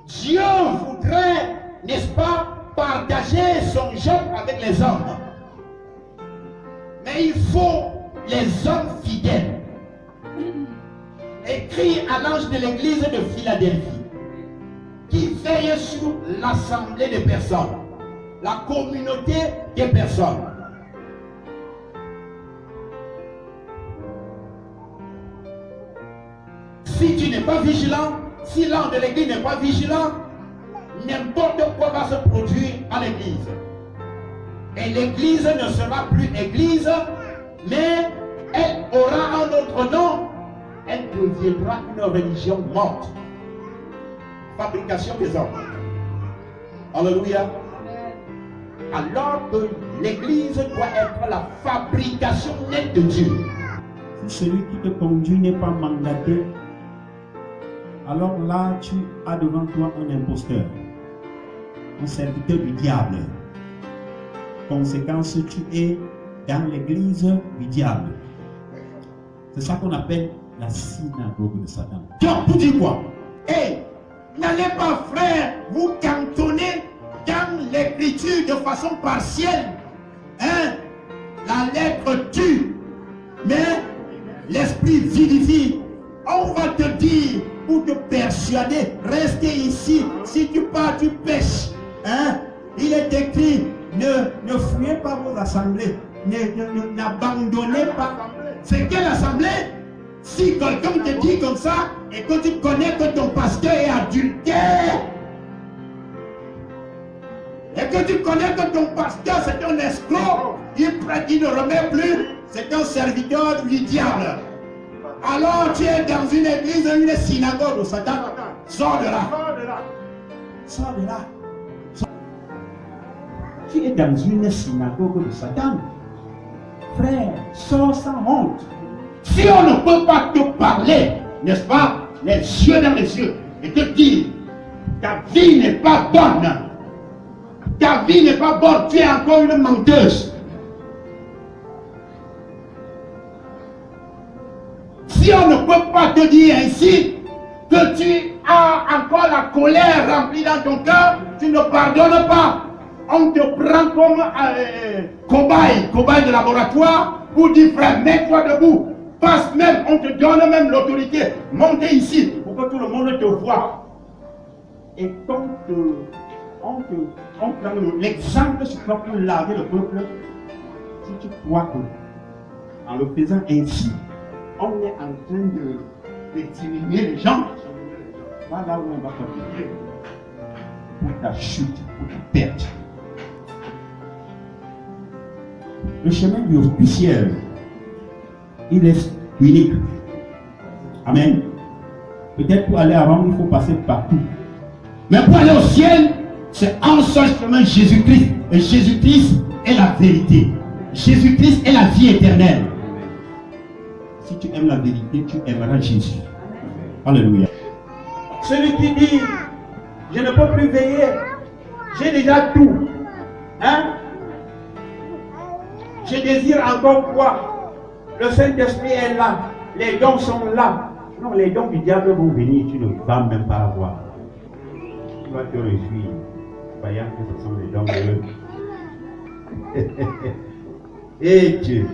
Dieu voudrait, n'est-ce pas, partager son job avec les hommes. Mais il faut les hommes fidèles. Écrit à l'ange de l'église de Philadelphie, qui veille sur l'assemblée des personnes, la communauté des personnes. Si tu n'es pas vigilant, si l'ange de l'église n'est pas vigilant, n'importe quoi va se produire à l'église. Et l'église ne sera plus église, mais elle aura un autre nom. Elle deviendra une religion morte. Fabrication des hommes. Alléluia. Alors que l'église doit être la fabrication nette de Dieu. Si celui qui te conduit n'est pas mandaté, alors là tu as devant toi un imposteur, un serviteur du diable. Conséquence, tu es dans l'église du diable. C'est ça qu'on appelle la synagogue de Satan. Donc, pour dire quoi? Et n'allez pas, frère, vous cantonner dans l'écriture de façon partielle. Hein? La lettre tue, mais l'esprit vivifie. On va te dire, pour te persuader, restez ici. Si tu pars, tu pêches. Hein? Il est écrit, ne fouillez pas vos assemblées. N'abandonnez pas. C'est quelle assemblée? Si quelqu'un te dit comme ça, et que tu connais que ton pasteur est adultère, et que tu connais que ton pasteur c'est un escroc, il ne remet plus, c'est un serviteur du diable. Alors tu es dans une église, une synagogue de Satan. Sors de là. Sors de là. Tu es dans une synagogue de Satan. Frère, sors sans honte. Si on ne peut pas te parler, n'est-ce pas, les yeux dans les yeux, et te dire, ta vie n'est pas bonne. Ta vie n'est pas bonne, tu es encore une menteuse. Si on ne peut pas te dire ainsi, que tu as encore la colère remplie dans ton cœur, tu ne pardonnes pas. On te prend comme cobaye de laboratoire pour dire, frère, mets-toi debout. Passe même, on te donne même l'autorité. Montez ici pour que tout le monde te voie. Et quand on prend l'exemple sur quoi pour laver le peuple, si tu crois que en le faisant ainsi, on est en train de diminuer les gens, voilà où on va contribuer pour ta chute, pour ta perte. Le chemin du ciel, il est unique. Amen. Peut-être pour aller à Rome, il faut passer partout. Mais pour aller au ciel, c'est un seul chemin, Jésus-Christ. Et Jésus-Christ est la vérité. Jésus-Christ est la vie éternelle. Si tu aimes la vérité, tu aimeras Jésus. Alléluia. Celui qui dit, je ne peux plus veiller, j'ai déjà tout. Hein? Je désire encore quoi? Le Saint-Esprit est là, les dons sont là. Non, les dons du diable vont venir, tu ne vas même pas avoir. Tu vas te réjouir, croyant que ce sont les dons de Dieu. Et Dieu.